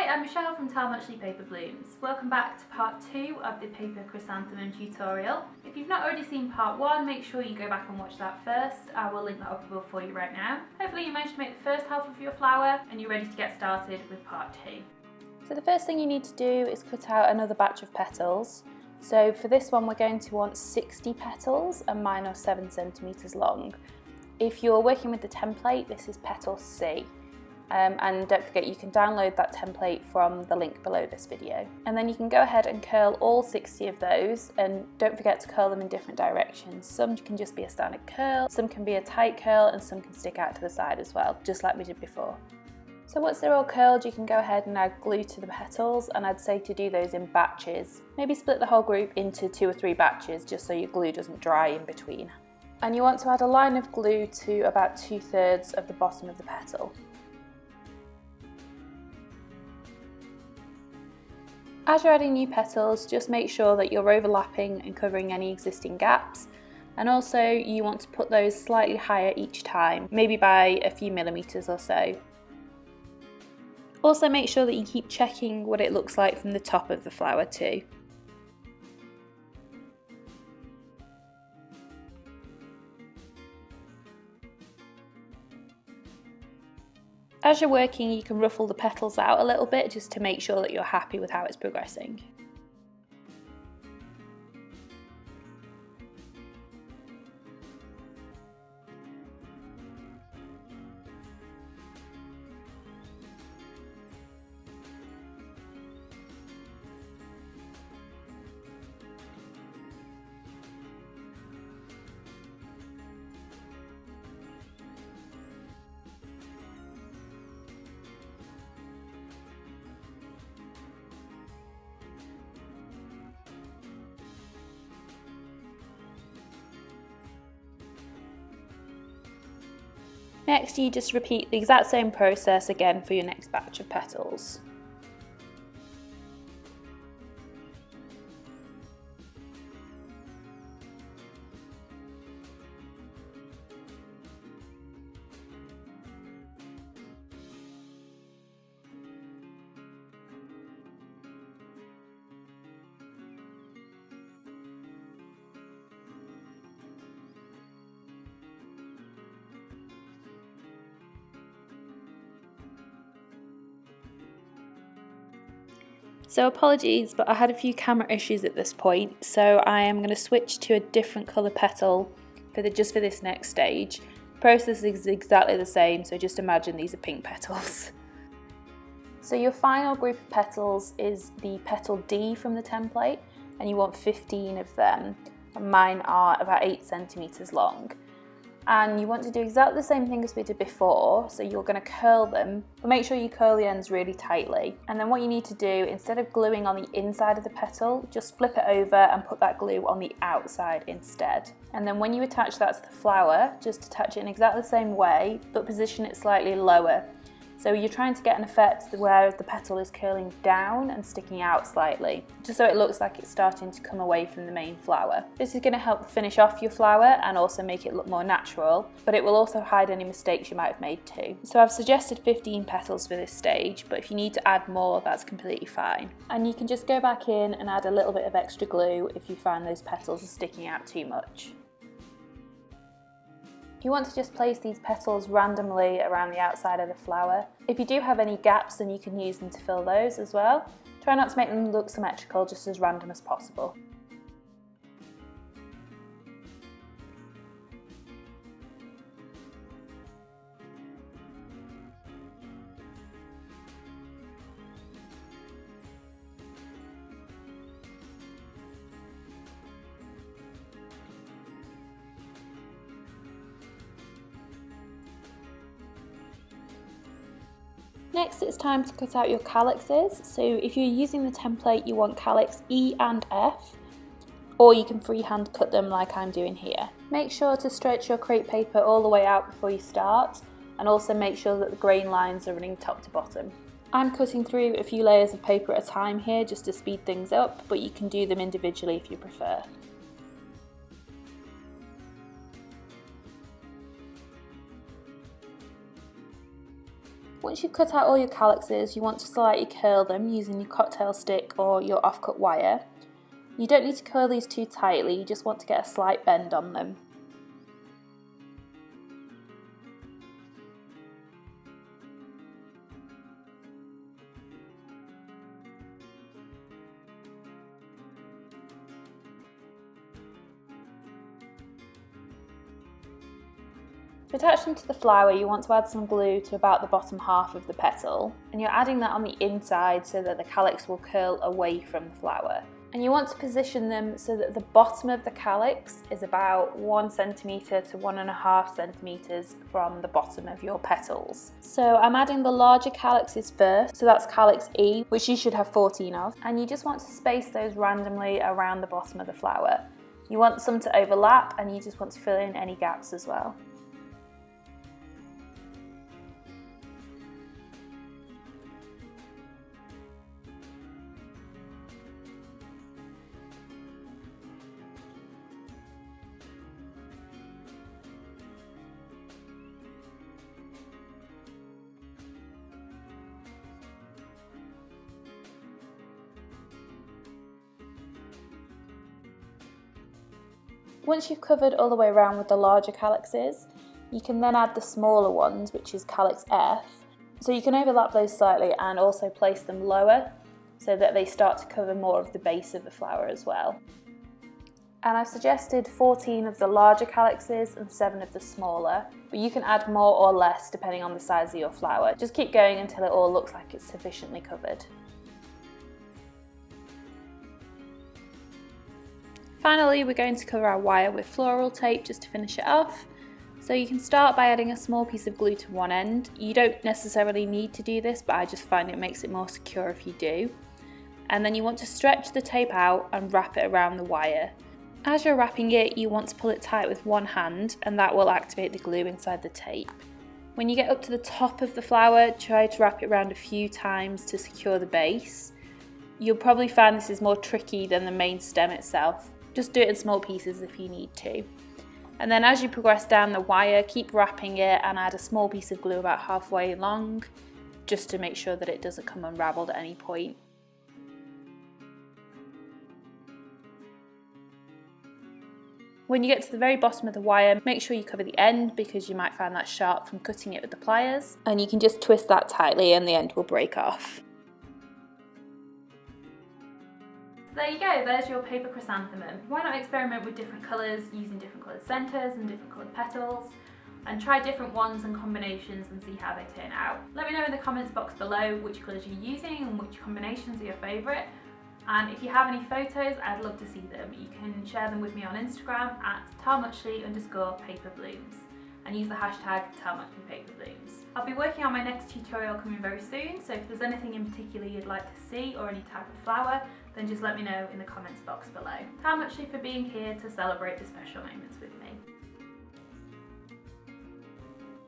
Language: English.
Hi, I'm Michelle from Tell Muchly Paper Blooms. Welcome back to part 2 of the paper chrysanthemum tutorial. If you've not already seen part 1, make sure you go back and watch that first. I will link that up above for you right now. Hopefully you managed to make the first half of your flower and you're ready to get started with part 2. So the first thing you need to do is cut out another batch of petals. So for this one we're going to want 60 petals and mine are 7 centimetres long. If you're working with the template, this is Petal C. And don't forget you can download that template from the link below this video. And then you can go ahead and curl all 60 of those, and don't forget to curl them in different directions. Some can just be a standard curl, some can be a tight curl, and some can stick out to the side as well, just like we did before. So once they're all curled, you can go ahead and add glue to the petals, and I'd say to do those in batches. Maybe split the whole group into 2 or 3 batches just so your glue doesn't dry in between. And you want to add a line of glue to about 2/3 of the bottom of the petal. As you're adding new petals, just make sure that you're overlapping and covering any existing gaps, and also you want to put those slightly higher each time, maybe by a few millimetres or so. Also make sure that you keep checking what it looks like from the top of the flower too. As you're working, you can ruffle the petals out a little bit just to make sure that you're happy with how it's progressing. Next, you just repeat the exact same process again for your next batch of petals. So apologies, but I had a few camera issues at this point, so I am going to switch to a different colour petal just for this next stage. The process is exactly the same, so just imagine these are pink petals. So your final group of petals is the Petal D from the template, and you want 15 of them, and mine are about 8 centimetres long. And you want to do exactly the same thing as we did before, so you're going to curl them, but make sure you curl the ends really tightly. And then what you need to do, instead of gluing on the inside of the petal, just flip it over and put that glue on the outside instead. And then when you attach that to the flower, just attach it in exactly the same way, but position it slightly lower. So you're trying to get an effect where the petal is curling down and sticking out slightly, just so it looks like it's starting to come away from the main flower. This is going to help finish off your flower and also make it look more natural, but it will also hide any mistakes you might have made too. So I've suggested 15 petals for this stage, but if you need to add more, that's completely fine. And you can just go back in and add a little bit of extra glue if you find those petals are sticking out too much. You want to just place these petals randomly around the outside of the flower. If you do have any gaps, then you can use them to fill those as well. Try not to make them look symmetrical, just as random as possible. Next, it's time to cut out your calyxes. So if you're using the template, you want calyx E and F, or you can freehand cut them like I'm doing here. Make sure to stretch your crepe paper all the way out before you start, and also make sure that the grain lines are running top to bottom. I'm cutting through a few layers of paper at a time here just to speed things up, but you can do them individually if you prefer. Once you've cut out all your calyxes, you want to slightly curl them using your cocktail stick or your offcut wire. You don't need to curl these too tightly, you just want to get a slight bend on them. To attach them to the flower, you want to add some glue to about the bottom half of the petal, and you're adding that on the inside so that the calyx will curl away from the flower. And you want to position them so that the bottom of the calyx is about 1 centimetre to 1.5 centimetres from the bottom of your petals. So I'm adding the larger calyxes first, so that's Calyx E, which you should have 14 of, and you just want to space those randomly around the bottom of the flower. You want some to overlap, and you just want to fill in any gaps as well. Once you've covered all the way around with the larger calyxes, you can then add the smaller ones, which is Calyx F. So you can overlap those slightly and also place them lower so that they start to cover more of the base of the flower as well. And I've suggested 14 of the larger calyxes and 7 of the smaller, but you can add more or less depending on the size of your flower. Just keep going until it all looks like it's sufficiently covered. Finally, we're going to cover our wire with floral tape just to finish it off. So you can start by adding a small piece of glue to one end. You don't necessarily need to do this, but I just find it makes it more secure if you do. And then you want to stretch the tape out and wrap it around the wire. As you're wrapping it, you want to pull it tight with one hand, and that will activate the glue inside the tape. When you get up to the top of the flower, try to wrap it around a few times to secure the base. You'll probably find this is more tricky than the main stem itself. Just do it in small pieces if you need to. And then as you progress down the wire, keep wrapping it and add a small piece of glue about halfway long, just to make sure that it doesn't come unravelled at any point. When you get to the very bottom of the wire, make sure you cover the end because you might find that sharp from cutting it with the pliers. And you can just twist that tightly and the end will break off. There you go, there's your paper chrysanthemum. Why not experiment with different colours, using different coloured centres and different coloured petals, and try different ones and combinations and see how they turn out. Let me know in the comments box below which colours you're using and which combinations are your favourite. And if you have any photos, I'd love to see them. You can share them with me on Instagram at @talmuchley_paperblooms and use the hashtag #TalMuchleyPaperblooms. I'll be working on my next tutorial coming very soon, so if there's anything in particular you'd like to see or any type of flower, then just let me know in the comments box below. Tal Muchley for being here to celebrate the special moments with me.